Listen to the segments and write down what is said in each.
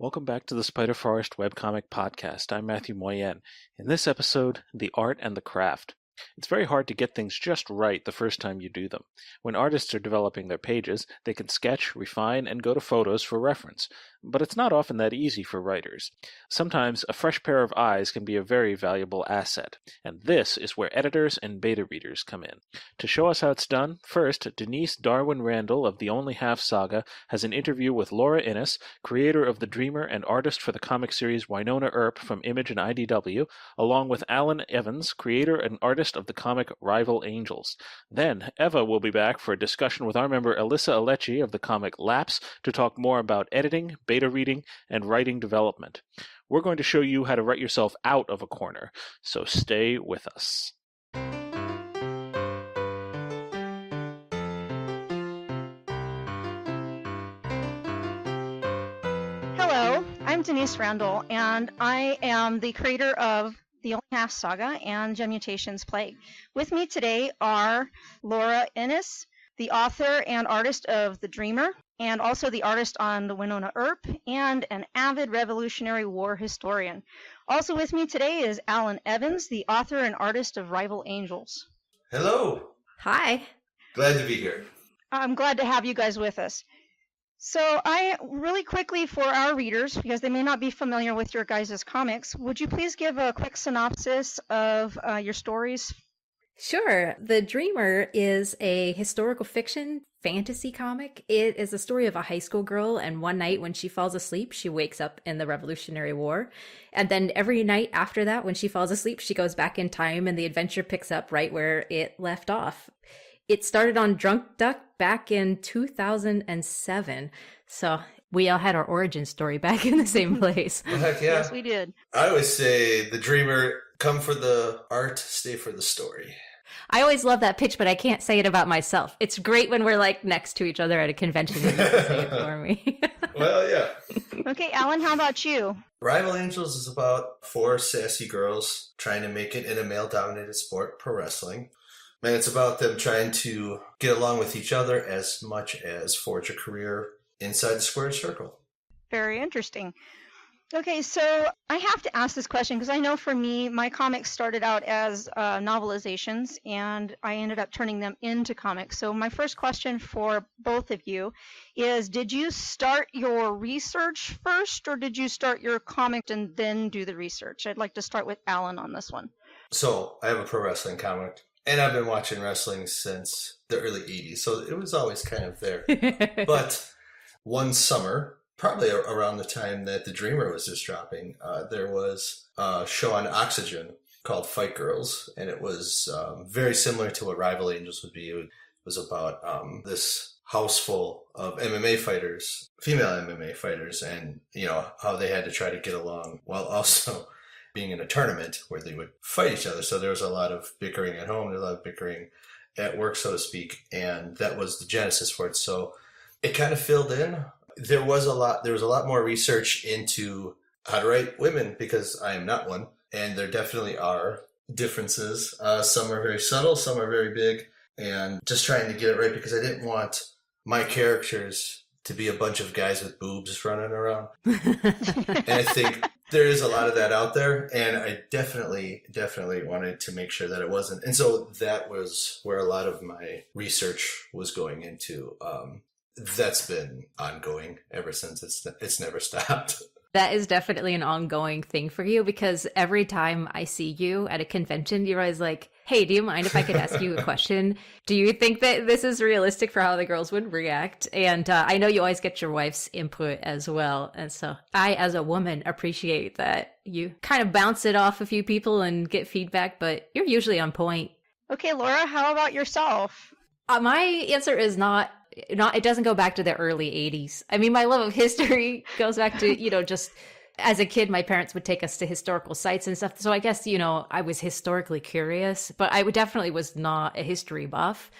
Welcome back to the Spiderforest Webcomic podcast. I'm Matthew Moyen. In this episode, The Art and the Craft. It's very hard to get things just right the first time you do them. When artists are developing their pages, they can sketch, refine, and go to photos for reference. But it's not often that easy for writers. Sometimes a fresh pair of eyes can be a very valuable asset, and this is where editors and beta readers come in. To show us how it's done, first, Denise Randall of the Only Half Saga has an interview with Lora Innes, creator of The Dreamer and artist for the comic series Wynonna Earp from Image and IDW, along with Alan Evans, creator and artist of the comic Rival Angels. Then, Eva will be back for a discussion with our member Alyssa Alecci of the comic Lapse to talk more about editing, beta reading, and writing development. We're going to show you how to write yourself out of a corner, so stay with us. Hello, I'm Denise Randall, and I am the creator of The Only Half Saga and Gem Mutations Plague. With me today are Lora Innes, the author and artist of The Dreamer, and also the artist on the Wynonna Earp, and an avid Revolutionary War historian. Also with me today is Alan Evans, the author and artist of Rival Angels. Hello. Hi. Glad to be here. I'm glad to have you guys with us. So I really quickly, for our readers, because they may not be familiar with your guys' comics, would you please give a quick synopsis of your stories? Sure. The Dreamer is a historical fiction fantasy comic. It is the story of a high school girl, and one night when she falls asleep, she wakes up in the Revolutionary War. And then every night after that, when she falls asleep, she goes back in time, and the adventure picks up right where it left off. It started on Drunk Duck back in 2007. So we all had our origin story back in the same place. Well, heck yeah. Yes, we did. I always say the Dreamer, come for the art, stay for the story. I always love that pitch, but I can't say it about myself. It's great when we're like next to each other at a convention and you can say it for me. Well, yeah. Okay, Alan, how about you? Rival Angels is about four sassy girls trying to make it in a male-dominated sport, pro wrestling. And it's about them trying to get along with each other as much as forge a career inside the squared circle. Very interesting. Okay, so I have to ask this question because I know for me, my comics started out as novelizations, and I ended up turning them into comics. So my first question for both of you is, did you start your research first, or did you start your comic and then do the research? I'd like to start with Alan on this one. So I have a pro wrestling comic, and I've been watching wrestling since the early 80s, so it was always kind of there. But one summer, probably around the time that The Dreamer was just dropping, there was a show on Oxygen called Fight Girls, and it was very similar to what Rival Angels would be. It was about this house full of MMA fighters, female MMA fighters, and how they had to try to get along while also being in a tournament where they would fight each other. So there was a lot of bickering at home, there's a lot of bickering at work, so to speak, and that was the genesis for it. So it kind of filled in. There was a lot more research into how to write women because I am not one, and there definitely are differences. Some are very subtle, some are very big, and just trying to get it right because I didn't want my characters to be a bunch of guys with boobs running around. And I think there is a lot of that out there, and I definitely wanted to make sure that it wasn't. And so that was where a lot of my research was going into. That's been ongoing ever since. It's never stopped. That is definitely an ongoing thing for you, because every time I see you at a convention, you're always like, hey, do you mind if I could ask you a question? Do you think that this is realistic for how the girls would react? And I know you always get your wife's input as well. And so I, as a woman, appreciate that you kind of bounce it off a few people and get feedback, but you're usually on point. Okay, Laura, how about yourself? My answer is not, it doesn't go back to the early 80s. I mean, my love of history goes back to, just as a kid, my parents would take us to historical sites and stuff. So I guess, I was historically curious, but I definitely was not a history buff.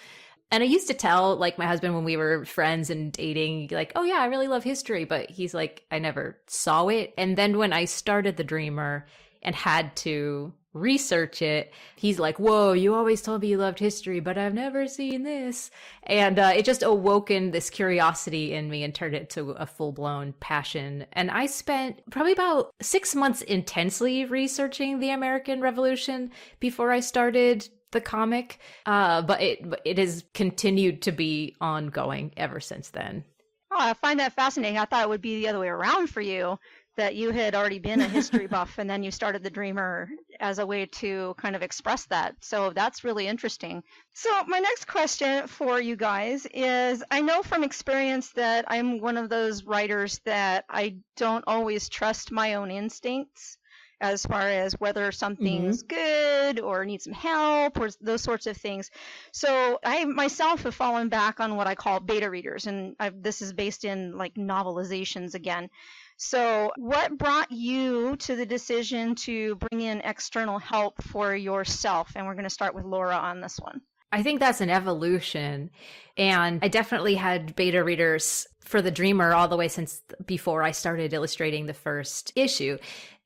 And I used to tell like my husband when we were friends and dating, like, oh yeah, I really love history. But he's like, I never saw it. And then when I started The Dreamer and had to research it, he's like, whoa, you always told me you loved history, but I've never seen this. And it just awoken this curiosity in me and turned it to a full-blown passion. And I spent probably about 6 months intensely researching the American Revolution before I started the comic. But it has continued to be ongoing ever since then. Oh, I find that fascinating. I thought it would be the other way around for you, that you had already been a history buff and then you started the Dreamer as a way to kind of express that. So that's really interesting. So my next question for you guys is, I know from experience that I'm one of those writers that I don't always trust my own instincts as far as whether something's good or needs some help or those sorts of things. So I myself have fallen back on what I call beta readers, and this is based in like novelizations again. So what brought you to the decision to bring in external help for yourself? And we're going to start with Lora on this one. I think that's an evolution. And I definitely had beta readers for the Dreamer all the way since before I started illustrating the first issue.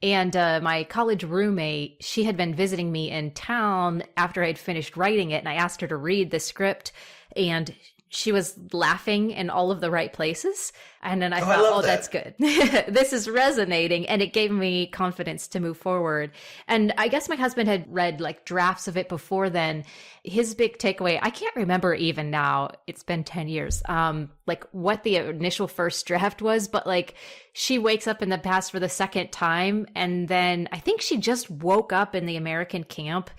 And my college roommate, she had been visiting me in town after I'd finished writing it. And I asked her to read the script, and she was laughing in all of the right places. And then I thought, that's good. This is resonating. And it gave me confidence to move forward. And I guess my husband had read like drafts of it before then. His big takeaway, I can't remember even now, it's been 10 years, like what the initial first draft was, but like she wakes up in the past for the second time. And then I think she just woke up in the American camp.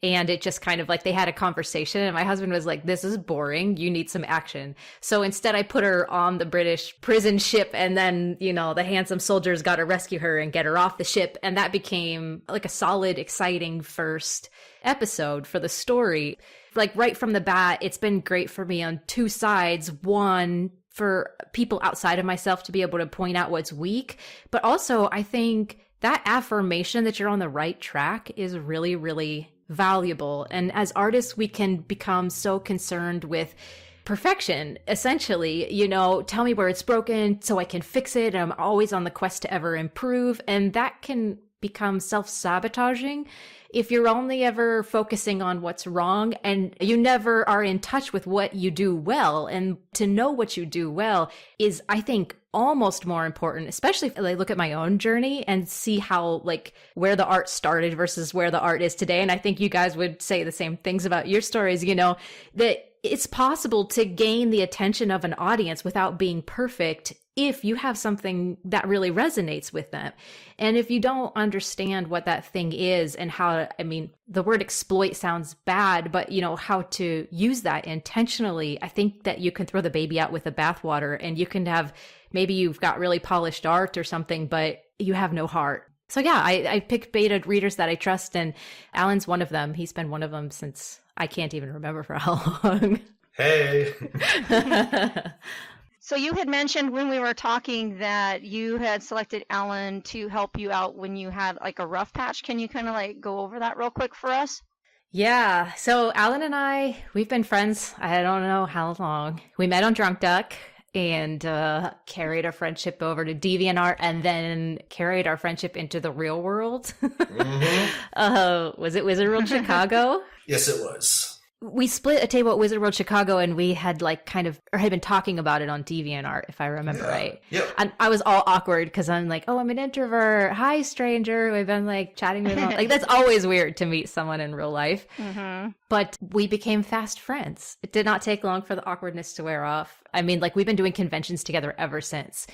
And it just kind of like they had a conversation, and my husband was like, this is boring. You need some action. So instead I put her on the British prison ship, and then, you know, the handsome soldiers got to rescue her and get her off the ship. And that became like a solid, exciting first episode for the story. Like right from the bat, it's been great for me on two sides. One, for people outside of myself to be able to point out what's weak. But also I think that affirmation that you're on the right track is really, really valuable. And as artists, we can become so concerned with perfection, essentially, you know, tell me where it's broken so I can fix it. I'm always on the quest to ever improve. And that can become self-sabotaging if you're only ever focusing on what's wrong and you never are in touch with what you do well. And to know what you do well is, I think, almost more important, especially if I look at my own journey and see how, like, where the art started versus where the art is today. And I think you guys would say the same things about your stories, you know, that it's possible to gain the attention of an audience without being perfect if you have something that really resonates with them. And if you don't understand what that thing is and how, I mean, the word exploit sounds bad, but you know, how to use that intentionally, I think that you can throw the baby out with the bathwater, and you can have, maybe you've got really polished art or something, but you have no heart. So yeah, I pick beta readers that I trust, and Alan's one of them. He's been one of them since I can't even remember for how long. Hey. So you had mentioned when we were talking that you had selected Alan to help you out when you had like a rough patch. Can you kind of like go over that real quick for us? Yeah. So Alan and I, we've been friends, I don't know how long. We met on Drunk Duck and carried our friendship over to DeviantArt, and then carried our friendship into the real world. Was it Wizard World Chicago? Yes, it was. We split a table at Wizard World Chicago, and we had like kind of, or had been talking about it on DeviantArt, if I remember right. Yep. And I was all awkward because I'm like, oh, I'm an introvert. Hi, stranger. We've been like chatting with them. Like, that's always weird to meet someone in real life. But we became fast friends. It did not take long for the awkwardness to wear off. I mean, like, we've been doing conventions together ever since.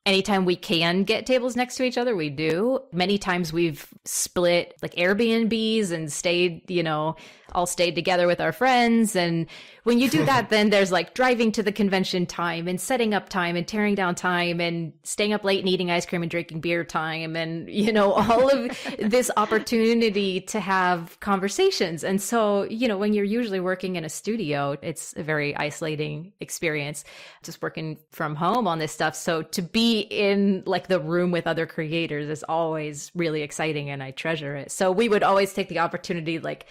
Anytime we can get tables next to each other, we do. Many times we've split like Airbnbs and stayed, you know, all stayed together with our friends. And when you do that, then there's like driving to the convention time and setting up time and tearing down time and staying up late and eating ice cream and drinking beer time. And, you know, all of this opportunity to have conversations. And so, you know, when you're usually working in a studio, it's a very isolating experience, just working from home on this stuff. So to be in like the room with other creators is always really exciting, and I treasure it. So we would always take the opportunity, like,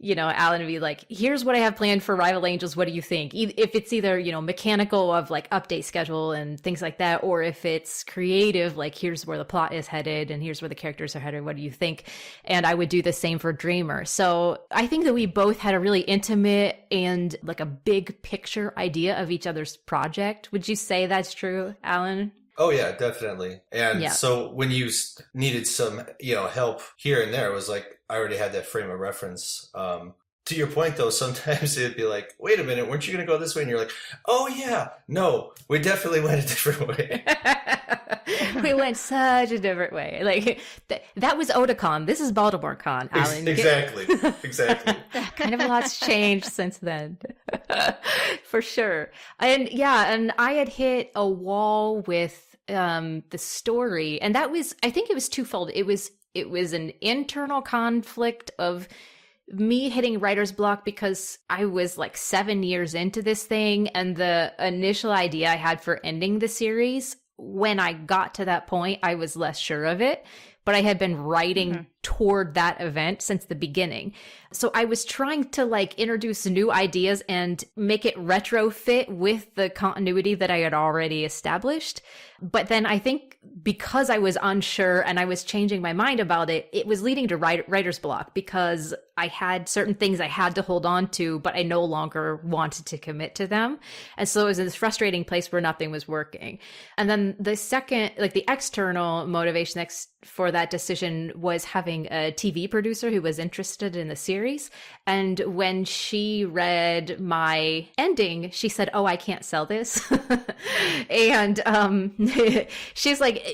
Alan would be like, here's what I have planned for Rival Angels. What do you think? If it's either, mechanical of like update schedule and things like that, or if it's creative, like here's where the plot is headed and here's where the characters are headed. What do you think? And I would do the same for Dreamer. So I think that we both had a really intimate and like a big picture idea of each other's project. Would you say that's true, Alan? Oh yeah, definitely. And so when you needed some, help here and there, it was like I already had that frame of reference. To your point though, sometimes it'd be like, wait a minute, weren't you going to go this way? And you're like, oh yeah, no, we definitely went a different way. We went such a different way. Like that was Otakon. This is Baltimore Con, Alan. Exactly. Exactly. Kind of a lot's changed since then. For sure. And I had hit a wall with the story, and that was, I think it was twofold. It was an internal conflict of me hitting writer's block because I was like 7 years into this thing, and the initial idea I had for ending the series, when I got to that point, I was less sure of it, but I had been writing toward that event since the beginning. So I was trying to like introduce new ideas and make it retrofit with the continuity that I had already established. But then I think because I was unsure and I was changing my mind about it, it was leading to writer's block because I had certain things I had to hold on to, but I no longer wanted to commit to them. And so it was in this frustrating place where nothing was working. And then the second, like the external motivation for that decision was having a TV producer who was interested in the series. And when she read my ending, she said, "Oh, I can't sell this." And she's like,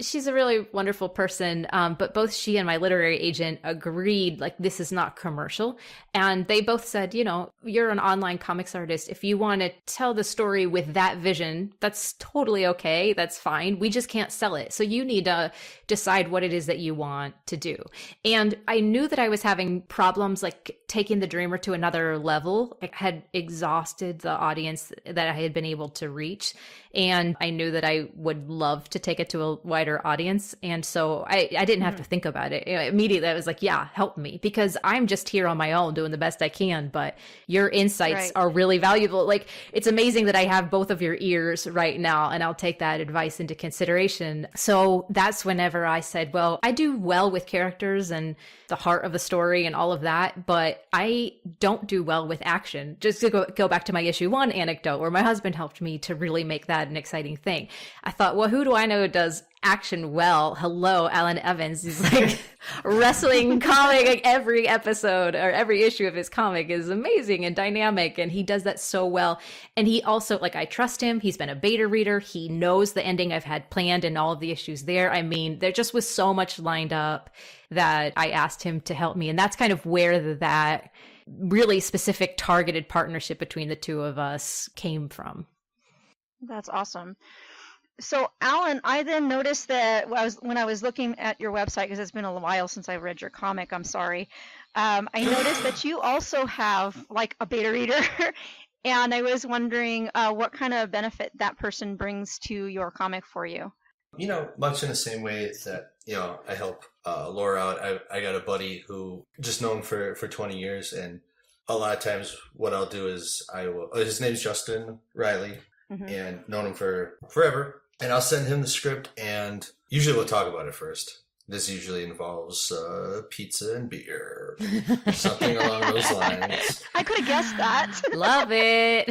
she's a really wonderful person. But both she and my literary agent agreed, like, this is not commercial. And they both said, you're an online comics artist. If you want to tell the story with that vision, that's totally okay. That's fine. We just can't sell it. So you need to decide what it is that you want to do. And I knew that I was having problems like taking the Dreamer to another level. I had exhausted the audience that I had been able to reach. And I knew that I would love to take it to a wider audience. And so I didn't have to think about it. Immediately I was like, yeah, help me, because I'm just here on my own doing the best I can. But your insights are really valuable. Like, it's amazing that I have both of your ears right now, and I'll take that advice into consideration. So that's whenever I said, well, I do well with characters and the heart of the story and all of that, but I don't do well with action. Just to go back to my issue 1 anecdote where my husband helped me to really make that an exciting thing. I thought, well, who do I know who does action well? Hello, Alan Evans. He's like wrestling comic, like every episode or every issue of his comic is amazing and dynamic, and he does that so well. And he also, like, I trust him. He's been a beta reader. He knows the ending I've had planned and all of the issues there. I mean, there just was so much lined up that I asked him to help me. And that's kind of where that really specific targeted partnership between the two of us came from. That's awesome. So, Alan, I then noticed that when I was looking at your website, because it's been a while since I read your comic, I'm sorry, I noticed that you also have like a beta reader, and I was wondering what kind of benefit that person brings to your comic for you. Much in the same way that, I help Lora out. I got a buddy who just known for 20 years, and a lot of times what I'll do is his name's Justin Riley, and known him for forever. And I'll send him the script, and usually we'll talk about it first. This usually involves pizza and beer, something along those lines. I could have guessed that. Love it.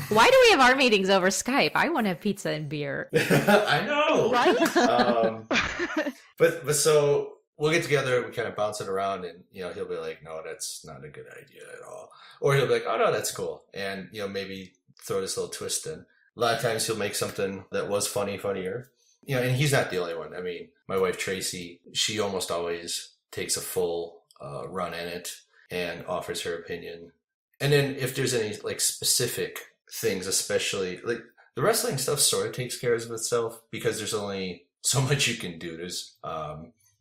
Why do we have our meetings over Skype? I want to have pizza and beer. I know. Right? But so we'll get together, we kind of bounce it around, and, he'll be like, no, that's not a good idea at all. Or he'll be like, oh, no, that's cool. And, maybe throw this little twist in. A lot of times he'll make something that was funnier. And he's not the only one. I mean, my wife Tracy, she almost always takes a full run in it and offers her opinion. And then if there's any like specific things, especially like the wrestling stuff sort of takes care of itself because there's only so much you can do. There's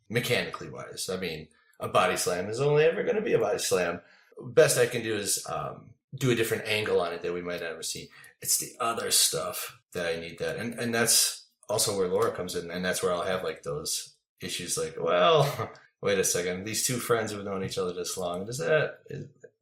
mechanically wise. I mean, a body slam is only ever going to be a body slam. Best I can do is do a different angle on it that we might never see. It's the other stuff that I need that. And that's also where Lora comes in. And that's where I'll have like those issues like, well, wait a second. These two friends have known each other this long.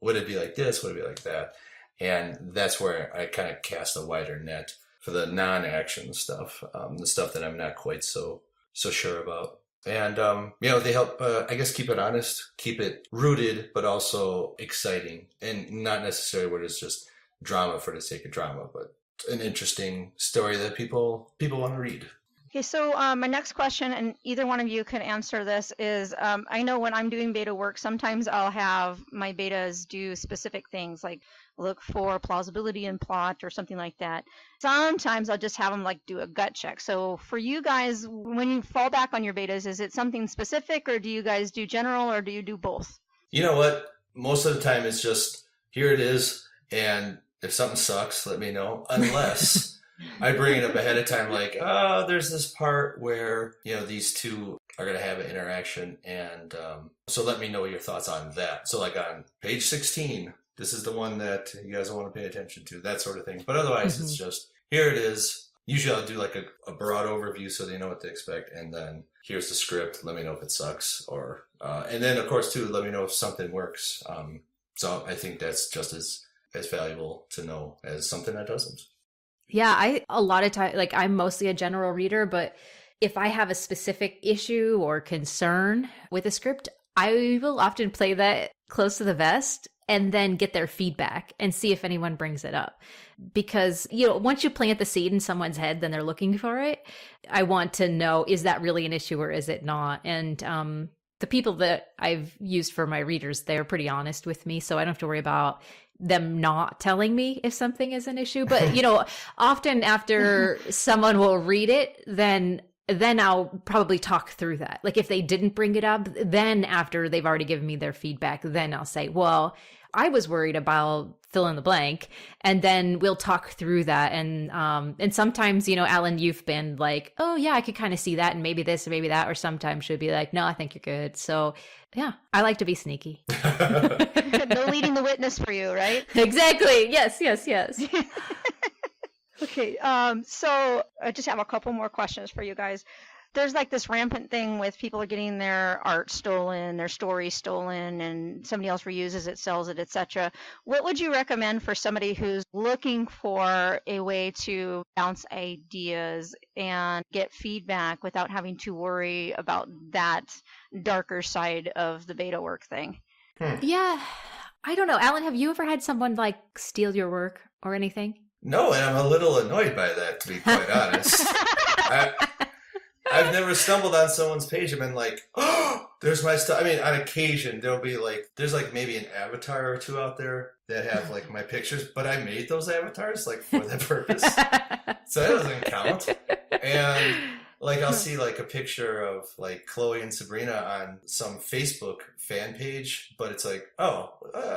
would it be like this? Would it be like that? And that's where I kind of cast a wider net for the non-action stuff, the stuff that I'm not quite so sure about. And, they help, I guess, keep it honest, keep it rooted, but also exciting, and not necessarily where it's just drama for the sake of drama, but an interesting story that people want to read. Okay, so my next question, and either one of you can answer this, is I know when I'm doing beta work, sometimes I'll have my betas do specific things like look for plausibility in plot or something like that. Sometimes I'll just have them like do a gut check. So for you guys, when you fall back on your betas, is it something specific, or do you guys do general, or do you do both? You know what? Most of the time it's just, here it is, and if something sucks, let me know. Unless I bring it up ahead of time, like, oh, there's this part where, these two are going to have an interaction, and so let me know your thoughts on that. So like on page 16, this is the one that you guys want to pay attention to, that sort of thing. But otherwise, it's just, here it is. Usually I'll do like a broad overview so they know what to expect, and then here's the script, let me know if it sucks, or and then of course too, let me know if something works. So I think that's just as valuable to know as something that doesn't. Yeah, a lot of time, like I'm mostly a general reader, but if I have a specific issue or concern with a script, I will often play that close to the vest and then get their feedback and see if anyone brings it up. Because, once you plant the seed in someone's head, then they're looking for it. I want to know, is that really an issue or is it not? And the people that I've used for my readers, they're pretty honest with me, so I don't have to worry about them not telling me if something is an issue. But, often after someone will read it, then I'll probably talk through that. Like if they didn't bring it up, then after they've already given me their feedback, then I'll say, well, I was worried about fill in the blank, and then we'll talk through that. And sometimes, Alan, you've been like, oh yeah, I could kind of see that, and maybe this, and maybe that, or sometimes she'll be like, no, I think you're good. So yeah, I like to be sneaky. No leading the witness for you, right? Exactly. Yes. Okay, so I just have a couple more questions for you guys. There's like this rampant thing with people are getting their art stolen, their story stolen, and somebody else reuses it, sells it, etc. What would you recommend for somebody who's looking for a way to bounce ideas and get feedback without having to worry about that darker side of the beta work thing? Yeah, I don't know. Alan, have you ever had someone like steal your work or anything? No, and I'm a little annoyed by that, to be quite honest. I've never stumbled on someone's page and been like, oh, there's my stuff. I mean, on occasion, there'll be like, there's like maybe an avatar or two out there that have like my pictures, but I made those avatars like for that purpose. So that doesn't count. And like, I'll see like a picture of like Chloe and Sabrina on some Facebook fan page, but it's like, oh,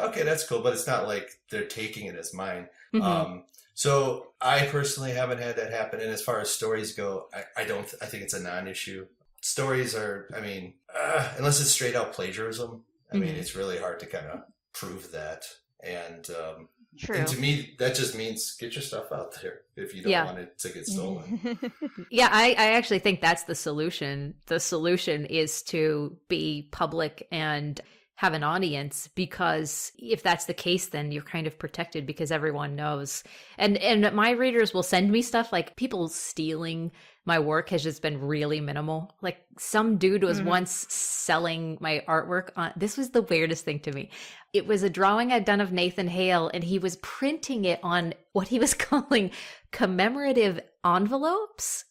okay, that's cool. But it's not like they're taking it as mine. Mm-hmm. So I personally haven't had that happen. And as far as stories go, I think it's a non-issue. Stories are, I mean, unless it's straight out plagiarism, I mean, it's really hard to kind of prove that. And, and to me, that just means get your stuff out there if you don't want it to get stolen. Yeah, I actually think that's the solution. The solution is to be public and have an audience, because if that's the case, then you're kind of protected because everyone knows. And my readers will send me stuff like people stealing my work has just been really minimal. Like some dude was once selling my artwork on, this was the weirdest thing to me. It was a drawing I'd done of Nathan Hale, and he was printing it on what he was calling commemorative envelopes.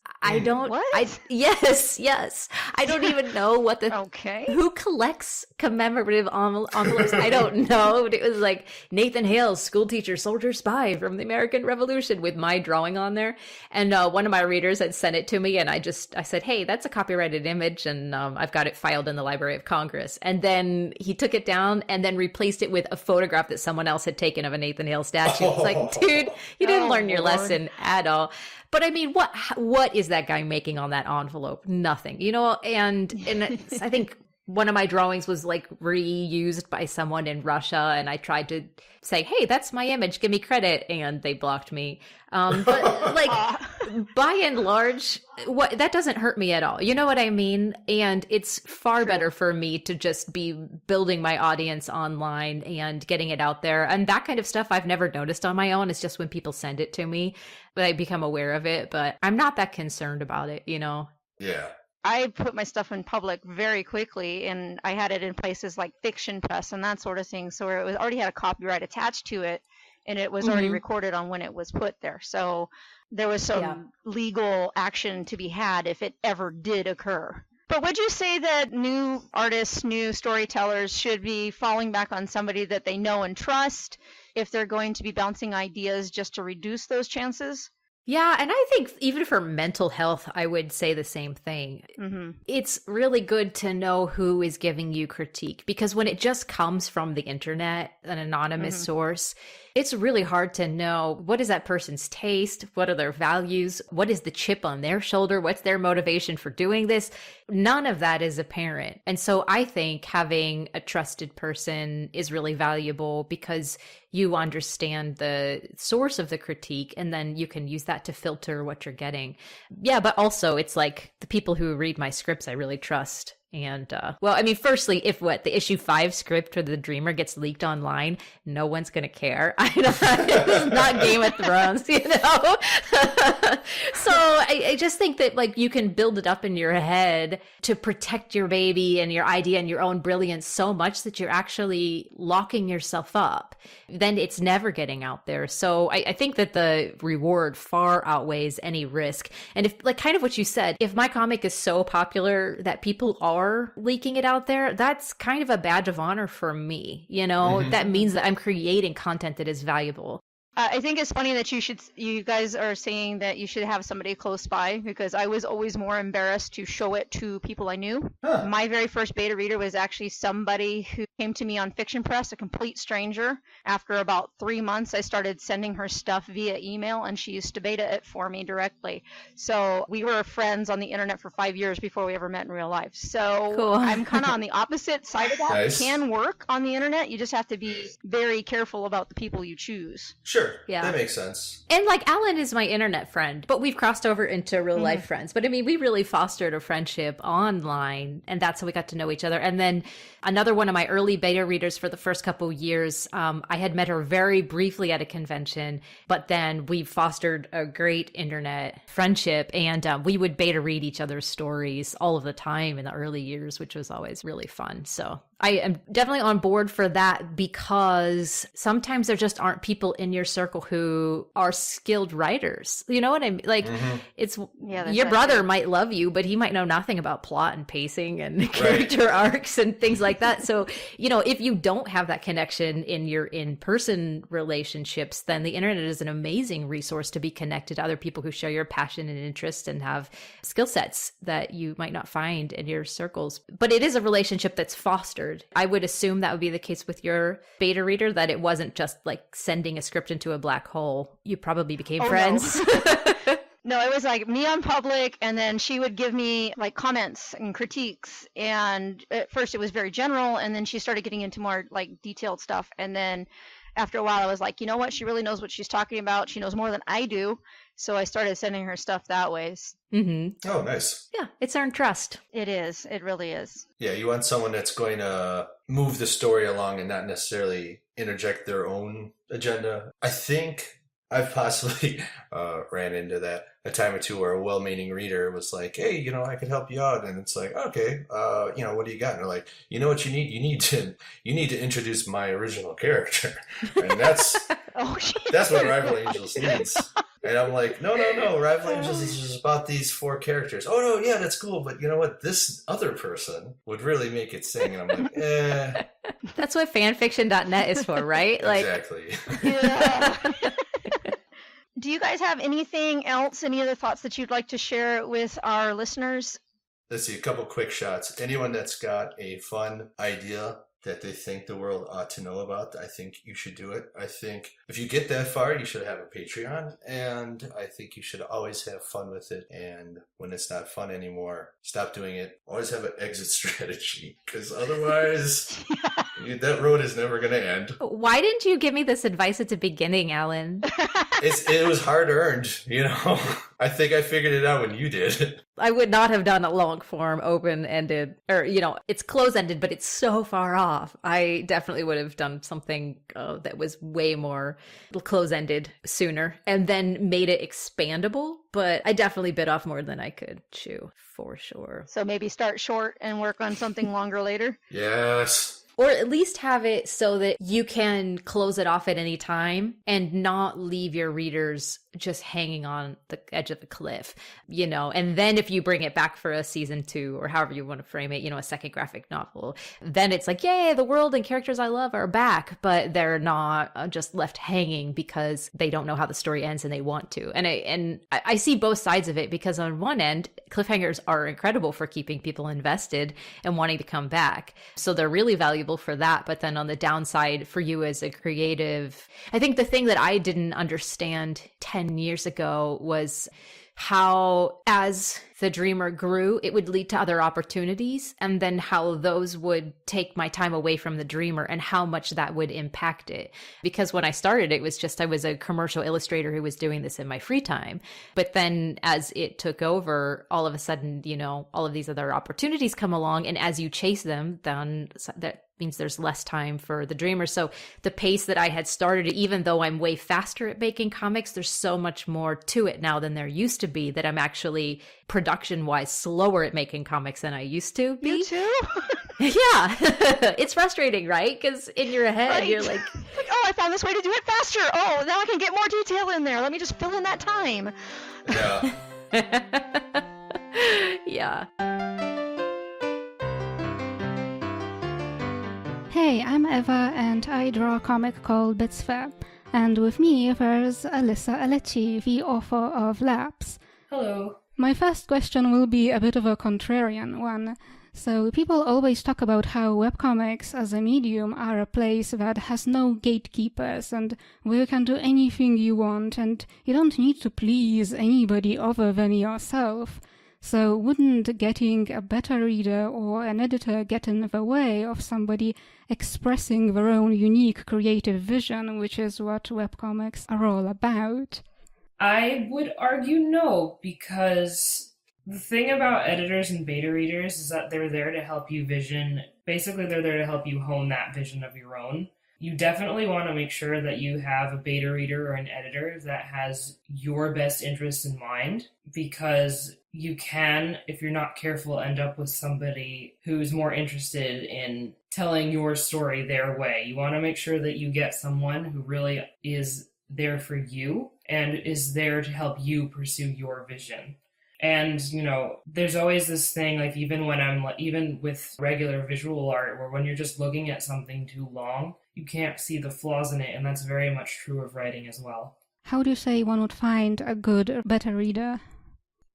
Yes. I don't even know what who collects commemorative envelopes. I don't know. But it was like Nathan Hale, school teacher, soldier, spy from the American Revolution with my drawing on there. And one of my readers had sent it to me, and I said, hey, that's a copyrighted image, and I've got it filed in the Library of Congress. And then he took it down and then replaced it with a photograph that someone else had taken of a Nathan Hale statue. It's like, dude, you didn't learn your lesson at all. But I mean, what is that guy making on that envelope? Nothing, and I think one of my drawings was like reused by someone in Russia, and I tried to say, hey, that's my image, give me credit, and they blocked me. But like by and large, that doesn't hurt me at all. You know what I mean? And it's far better for me to just be building my audience online and getting it out there. And that kind of stuff I've never noticed on my own. It's just when people send it to me that I become aware of it. But I'm not that concerned about it, you know? Yeah. I put my stuff in public very quickly, and I had it in places like Fiction Press and that sort of thing, so it was already had a copyright attached to it, and it was already recorded on when it was put there. So there was some legal action to be had if it ever did occur. But would you say that new artists, new storytellers should be falling back on somebody that they know and trust if they're going to be bouncing ideas just to reduce those chances? Yeah, and I think even for mental health, I would say the same thing. It's really good to know who is giving you critique, because when it just comes from the internet, an anonymous source, it's really hard to know what is that person's taste, what are their values, what is the chip on their shoulder, what's their motivation for doing this. None of that is apparent. And so I think having a trusted person is really valuable because you understand the source of the critique, and then you can use that to filter what you're getting. Yeah, but also it's like the people who read my scripts I really trust. And, well, I mean, firstly, if the issue 5 script for The Dreamer gets leaked online, no one's going to care. It's not Game of Thrones, you know? So I just think that, like, you can build it up in your head to protect your baby and your idea and your own brilliance so much that you're actually locking yourself up. Then it's never getting out there. So I think that the reward far outweighs any risk. And if, like, kind of what you said, if my comic is so popular that people are leaking it out there, that's kind of a badge of honor for me. You know, that means that I'm creating content that is valuable. I think it's funny that you guys are saying that you should have somebody close by, because I was always more embarrassed to show it to people I knew. My very first beta reader was actually somebody who came to me on Fiction Press, a complete stranger. After about 3 months, I started sending her stuff via email, and she used to beta it for me directly. So we were friends on the internet for 5 years before we ever met in real life. So cool. I'm kind of on the opposite side of that. Nice. It can work on the internet. You just have to be very careful about the people you choose. Sure. Yeah. That makes sense. And like Alan is my internet friend, but we've crossed over into real life friends. But I mean, we really fostered a friendship online, and that's how we got to know each other. And then another one of my early beta readers for the first couple years, I had met her very briefly at a convention, but then we fostered a great internet friendship, and we would beta read each other's stories all of the time in the early years, which was always really fun. So I am definitely on board for that, because sometimes there just aren't people in your circle who are skilled writers. You know what I mean? Like, it's your brother might love you, but he might know nothing about plot and pacing and character arcs and things like that. So, you know, if you don't have that connection in your in-person relationships, then the internet is an amazing resource to be connected to other people who share your passion and interest and have skill sets that you might not find in your circles. But it is a relationship that's fostered. I would assume that would be the case with your beta reader, that it wasn't just like sending a script into a black hole. You probably became friends. No. No, it was like me on public, and then she would give me like comments and critiques. And at first it was very general, and then she started getting into more like detailed stuff. And then after a while I was like, you know what? She really knows what she's talking about. She knows more than I do. So I started sending her stuff that way. Oh, nice. Yeah, it's earned trust. It is. It really is. Yeah, you want someone that's going to move the story along and not necessarily interject their own agenda. I think I've possibly ran into that a time or two where a well-meaning reader was like, hey, you know, I could help you out. And it's like, okay, you know, what do you got? And they're like, you know what you need? You need to introduce my original character. And that's that's what Rival Angels needs. And I'm like, no. Rival Angels is just about these 4 characters. Oh, no, yeah, that's cool. But you know what? This other person would really make it sing. And I'm like, eh. That's what fanfiction.net is for, right? Exactly. Yeah. Do you guys have anything else, any other thoughts that you'd like to share with our listeners? Let's see, a couple quick shots. Anyone that's got a fun idea that they think the world ought to know about, I think you should do it. I think if you get that far, you should have a Patreon, and I think you should always have fun with it. And when it's not fun anymore, stop doing it. Always have an exit strategy, because otherwise that road is never going to end. Why didn't you give me this advice at the beginning, Alan? It was hard earned, you know. I think I figured it out when you did. I would not have done a long form, open-ended, or, it's close-ended, but it's so far off. I definitely would have done something that was way more close-ended sooner and then made it expandable. But I definitely bit off more than I could chew, for sure. So maybe start short and work on something longer later? Yes. Or at least have it so that you can close it off at any time and not leave your readers just hanging on the edge of the cliff, and then if you bring it back for a season 2 or however you want to frame it, a second graphic novel, then it's like, yay, the world and characters I love are back, but they're not just left hanging because they don't know how the story ends and they want to. And I see both sides of it, because on one end, cliffhangers are incredible for keeping people invested and wanting to come back. So they're really valuable for that. But then on the downside, for you as a creative, I think the thing that I didn't understand 10 years ago was how, as the dreamer grew, it would lead to other opportunities, and then how those would take my time away from the dreamer and how much that would impact it. Because when I started, it was just I was a commercial illustrator who was doing this in my free time. But then as it took over, all of a sudden, all of these other opportunities come along, and as you chase them, then that means there's less time for the dreamer. So the pace that I had started, even though I'm way faster at making comics, there's so much more to it now than there used to be, that I'm actually production-wise slower at making comics than I used to be. You too? Yeah. It's frustrating, right? Because in your head, Right. you're like, oh, I found this way to do it faster. Oh, now I can get more detail in there. Let me just fill in that time. Yeah. yeah. Hey, I'm Eva and I draw a comic called Bits Fair. And with me there's Alyssa Alecci, the author of Lapse. Hello. My first question will be a bit of a contrarian one. So people always talk about how webcomics as a medium are a place that has no gatekeepers and where you can do anything you want and you don't need to please anybody other than yourself. So wouldn't getting a beta reader or an editor get in the way of somebody expressing their own unique creative vision, which is what webcomics are all about? I would argue no, because the thing about editors and beta readers is that they're there to help you vision. Basically, they're there to help you hone that vision of your own. You definitely want to make sure that you have a beta reader or an editor that has your best interests in mind, because you can, if you're not careful, end up with somebody who's more interested in telling your story their way. You want to make sure that you get someone who really is there for you and is there to help you pursue your vision. And, there's always this thing, like even with regular visual art, where when you're just looking at something too long, you can't see the flaws in it. And that's very much true of writing as well. How do you say one would find a good beta reader?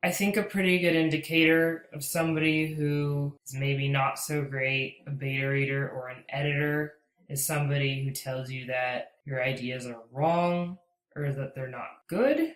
I think a pretty good indicator of somebody who is maybe not so great, a beta reader or an editor, is somebody who tells you that your ideas are wrong or that they're not good.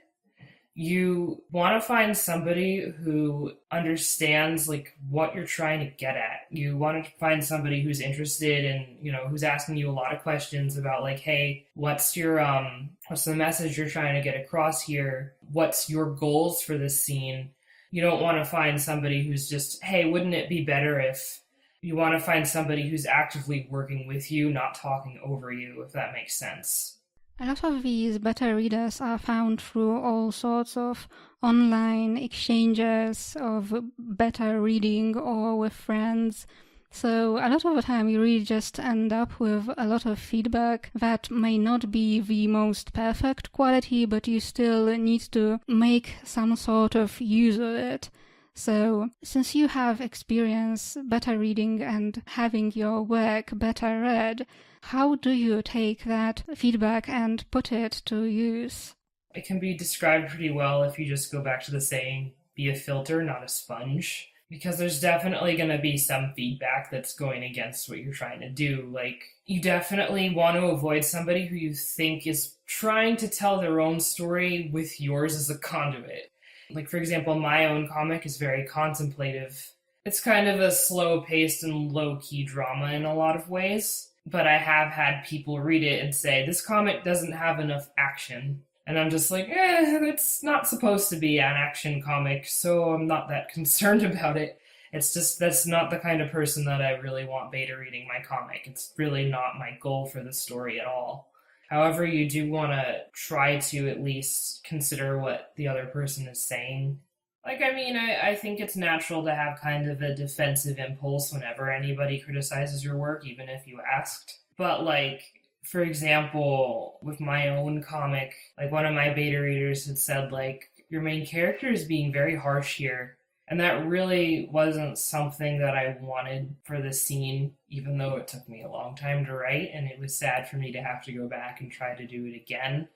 You want to find somebody who understands what you're trying to get at. You want to find somebody who's interested in, who's asking you a lot of questions about hey, what's the message you're trying to get across here? What's your goals for this scene? You don't want to find somebody who's just, hey, wouldn't it be better if... You want to find somebody who's actively working with you, not talking over you, if that makes sense. A lot of these beta readers are found through all sorts of online exchanges of beta reading or with friends. So a lot of the time you really just end up with a lot of feedback that may not be the most perfect quality, but you still need to make some sort of use of it. So, since you have experience beta reading and having your work beta read, how do you take that feedback and put it to use? It can be described pretty well if you just go back to the saying, be a filter, not a sponge. because there's definitely going to be some feedback that's going against what you're trying to do. Like, you definitely want to avoid somebody who you think is trying to tell their own story with yours as a conduit. Like, for example, my own comic is very contemplative. It's kind of a slow-paced and low-key drama in a lot of ways, but I have had people read it and say, this comic doesn't have enough action. And I'm just like, it's not supposed to be an action comic, so I'm not that concerned about it. It's just, that's not the kind of person that I really want beta reading my comic. It's really not my goal for the story at all. However, you do want to try to at least consider what the other person is saying. Like, I mean, I think it's natural to have kind of a defensive impulse whenever anybody criticizes your work, even if you asked. But, like, for example, with my own comic, like, one of my beta readers had said, like, your main character is being very harsh here. And that really wasn't something that I wanted for the scene, even though it took me a long time to write, and it was sad for me to have to go back and try to do it again.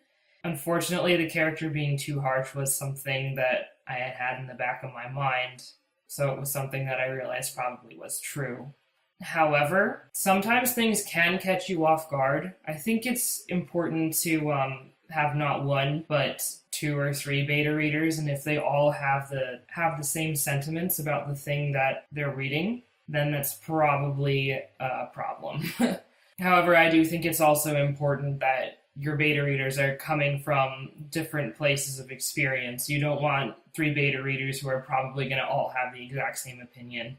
Unfortunately, the character being too harsh was something that I had had in the back of my mind, so it was something that I realized probably was true. However, sometimes things can catch you off guard. I think it's important to have not one, but 2 or 3 beta readers, and if they all have the same sentiments about the thing that they're reading, then that's probably a problem. However, I do think it's also important that your beta readers are coming from different places of experience. You don't want 3 beta readers who are probably going to all have the exact same opinion.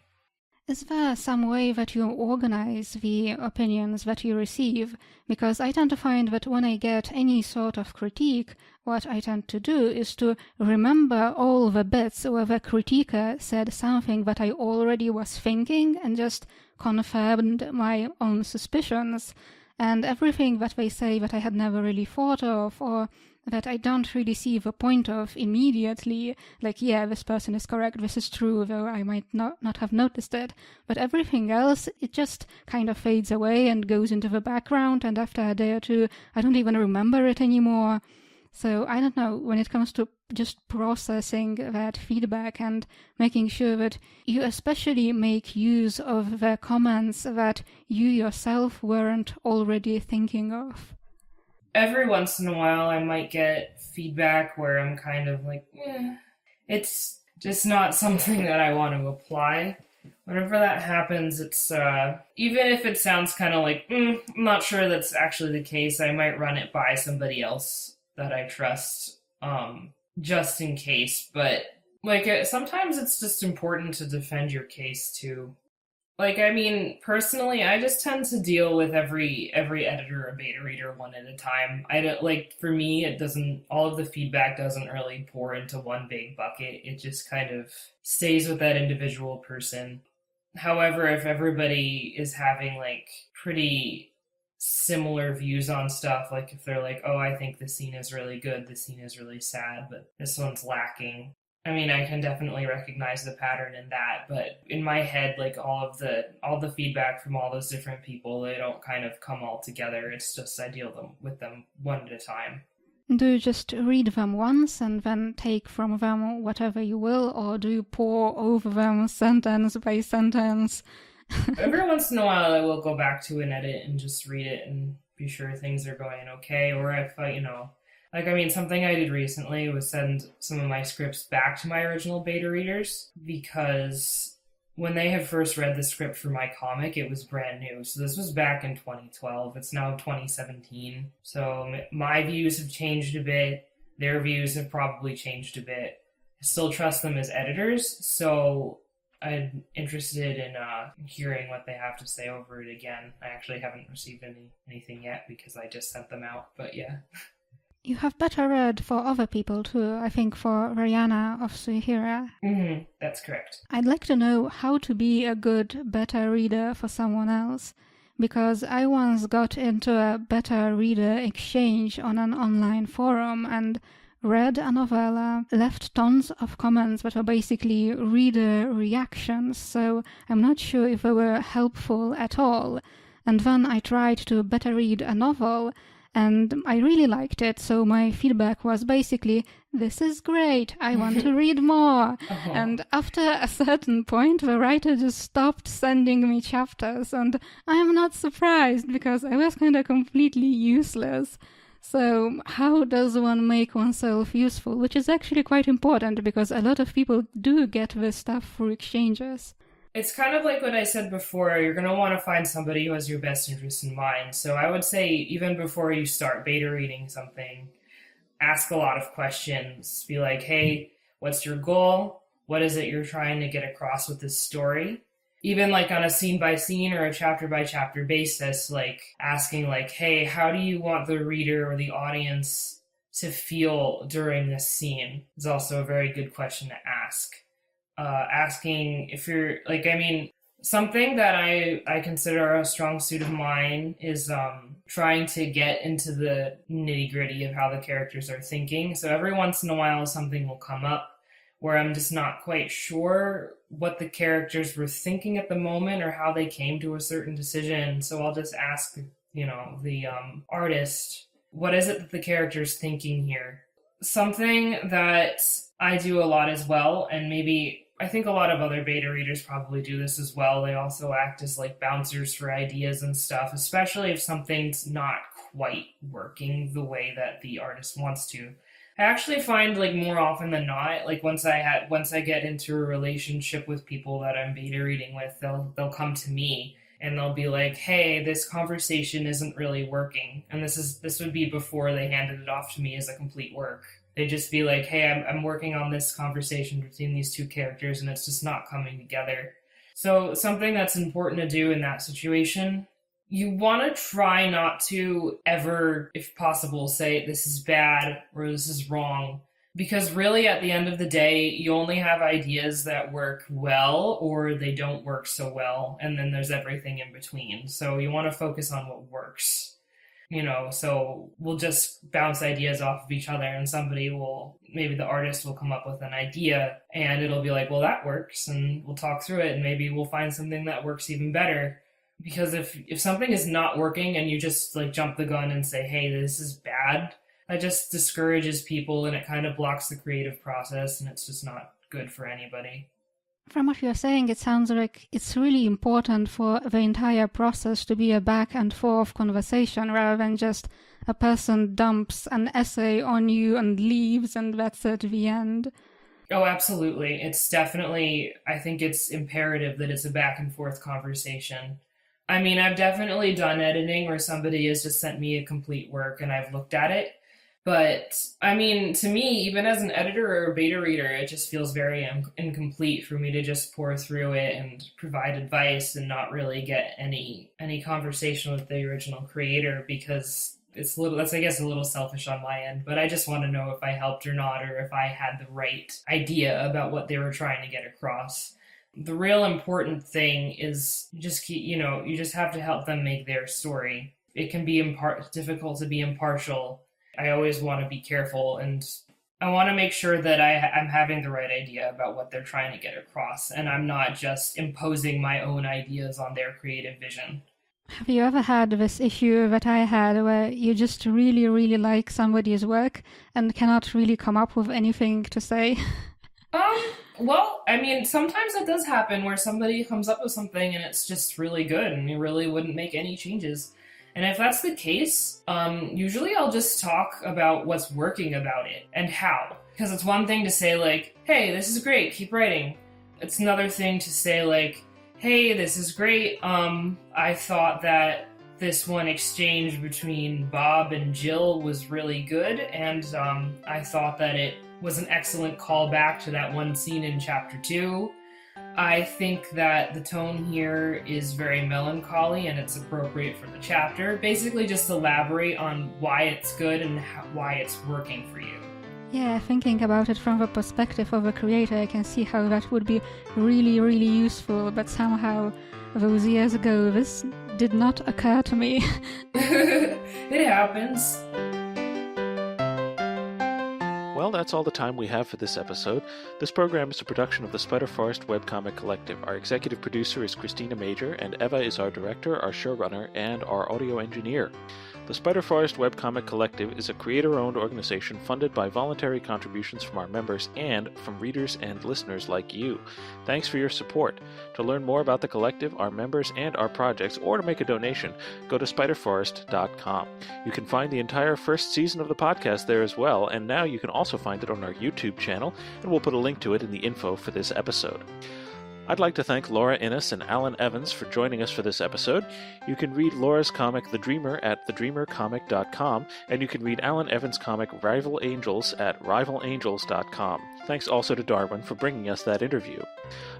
Is there some way that you organize the opinions that you receive? Because I tend to find that when I get any sort of critique, what I tend to do is to remember all the bits where the critiquer said something that I already was thinking and just confirmed my own suspicions. And everything that they say that I had never really thought of, or that I don't really see the point of immediately, like, yeah, this person is correct, this is true, though I might not have noticed it, but everything else, it just kind of fades away and goes into the background, and after a day or two, I don't even remember it anymore. So I don't know, when it comes to just processing that feedback and making sure that you especially make use of the comments that you yourself weren't already thinking of. Every once in a while, I might get feedback where I'm kind of like, it's just not something that I want to apply. Whenever that happens, it's, even if it sounds kind of like, I'm not sure that's actually the case, I might run it by somebody else that I trust, just in case. But, like, sometimes it's just important to defend your case, too. Like, I mean, personally, I just tend to deal with every editor or beta reader one at a time. I don't, like, for me, all of the feedback doesn't really pour into one big bucket. It just kind of stays with that individual person. However, if everybody is having, like, pretty similar views on stuff, like if they're like, oh, I think this scene is really good, this scene is really sad, but this one's lacking. I mean, I can definitely recognize the pattern in that, but in my head, like, all the feedback from all those different people, they don't kind of come all together. It's just I deal with them one at a time. Do you just read them once and then take from them whatever you will, or do you pour over them sentence by sentence? Every once in a while, I will go back to an edit and just read it and be sure things are going okay, or if I, like, I mean, something I did recently was send some of my scripts back to my original beta readers, because when they had first read the script for my comic, it was brand new. So this was back in 2012. It's now 2017. So my views have changed a bit. Their views have probably changed a bit. I still trust them as editors, so I'm interested in hearing what they have to say over it again. I actually haven't received anything yet because I just sent them out, but yeah. You have better read for other people too, I think for Rihanna of Suihira. Mm-hmm, that's correct. I'd like to know how to be a good beta reader for someone else, because I once got into a beta reader exchange on an online forum and read a novella, left tons of comments that were basically reader reactions, so I'm not sure if they were helpful at all. And then I tried to beta read a novel, and I really liked it. So my feedback was basically, this is great, I want to read more. Oh. And after a certain point, the writer just stopped sending me chapters, and I am not surprised because I was kind of completely useless. So how does one make oneself useful? Which is actually quite important because a lot of people do get this stuff through exchanges. It's kind of like what I said before. You're going to want to find somebody who has your best interest in mind. So I would say even before you start beta reading something, ask a lot of questions. Be like, hey, what's your goal? What is it you're trying to get across with this story? Even like on a scene by scene or a chapter by chapter basis, like asking like, hey, how do you want the reader or the audience to feel during this scene is also a very good question to ask. Asking if you're like, I mean, something that I consider a strong suit of mine is trying to get into the nitty gritty of how the characters are thinking. So every once in a while something will come up where I'm just not quite sure what the characters were thinking at the moment or how they came to a certain decision. So I'll just ask, the artist, what is it that the character's thinking here? Something that I do a lot as well, and maybe I think a lot of other beta readers probably do this as well. They also act as like bouncers for ideas and stuff, especially if something's not quite working the way that the artist wants to. I actually find like more often than not, like once I get into a relationship with people that I'm beta reading with, they'll come to me and they'll be like, hey, this conversation isn't really working. And this would be before they handed it off to me as a complete work. They'd just be like, hey, I'm working on this conversation between these two characters and it's just not coming together. So something that's important to do in that situation, you want to try not to ever, if possible, say this is bad or this is wrong. Because really at the end of the day, you only have ideas that work well or they don't work so well. And then there's everything in between. So you want to focus on what works. So we'll just bounce ideas off of each other and maybe the artist will come up with an idea and it'll be like, well, that works, and we'll talk through it and maybe we'll find something that works even better. Because if something is not working and you just like jump the gun and say, hey, this is bad, that just discourages people and it kind of blocks the creative process and it's just not good for anybody. From what you're saying, it sounds like it's really important for the entire process to be a back and forth conversation rather than just a person dumps an essay on you and leaves and that's at the end. Oh, absolutely. It's definitely, I think it's imperative that it's a back and forth conversation. I mean, I've definitely done editing where somebody has just sent me a complete work and I've looked at it. But, I mean, to me, even as an editor or a beta reader, it just feels very incomplete for me to just pour through it and provide advice and not really get any conversation with the original creator because that's, I guess, a little selfish on my end. But I just want to know if I helped or not or if I had the right idea about what they were trying to get across. The real important thing is you just have to help them make their story. It can be difficult to be impartial. I always want to be careful and I want to make sure that I'm having the right idea about what they're trying to get across and I'm not just imposing my own ideas on their creative vision. Have you ever had this issue that I had where you just really, really like somebody's work and cannot really come up with anything to say? Well, I mean, sometimes that does happen where somebody comes up with something and it's just really good and you really wouldn't make any changes. And if that's the case, usually I'll just talk about what's working about it and how. Because it's one thing to say like, hey, this is great, keep writing. It's another thing to say like, hey, this is great. I thought that this one exchange between Bob and Jill was really good. And I thought that it was an excellent callback to that one scene in chapter 2. I think that the tone here is very melancholy and it's appropriate for the chapter. Basically just elaborate on why it's good and why it's working for you. Yeah, thinking about it from the perspective of a creator, I can see how that would be really, really useful, but somehow those years ago this did not occur to me. It happens. Well, that's all the time we have for this episode. This program is a production of the Spiderforest Webcomic Collective. Our executive producer is Christina Major, and Eva is our director, our showrunner, and our audio engineer. The Spiderforest Webcomic Collective is a creator-owned organization funded by voluntary contributions from our members and from readers and listeners like you. Thanks for your support. To learn more about the collective, our members, and our projects, or to make a donation, go to spiderforest.com. You can find the entire first season of the podcast there as well, and now you can also find it on our YouTube channel, and we'll put a link to it in the info for this episode. I'd like to thank Lora Innes and Alan Evans for joining us for this episode. You can read Lora's comic The Dreamer at thedreamercomic.com, and you can read Alan Evans' comic Rival Angels at rivalangels.com. Thanks also to Darwin for bringing us that interview.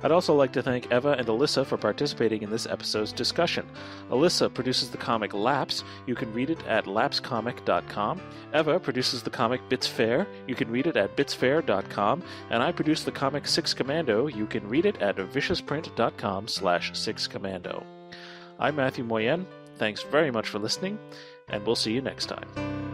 I'd also like to thank Eva and Alyssa for participating in this episode's discussion. Alyssa produces the comic Lapse. You can read it at lapsecomic.com. Eva produces the comic Bits Fair. You can read it at bitsfair.com. And I produce the comic Six Commando. You can read it at viciousprint.com/sixcommando. I'm Matthew Moyen. Thanks very much for listening, and we'll see you next time.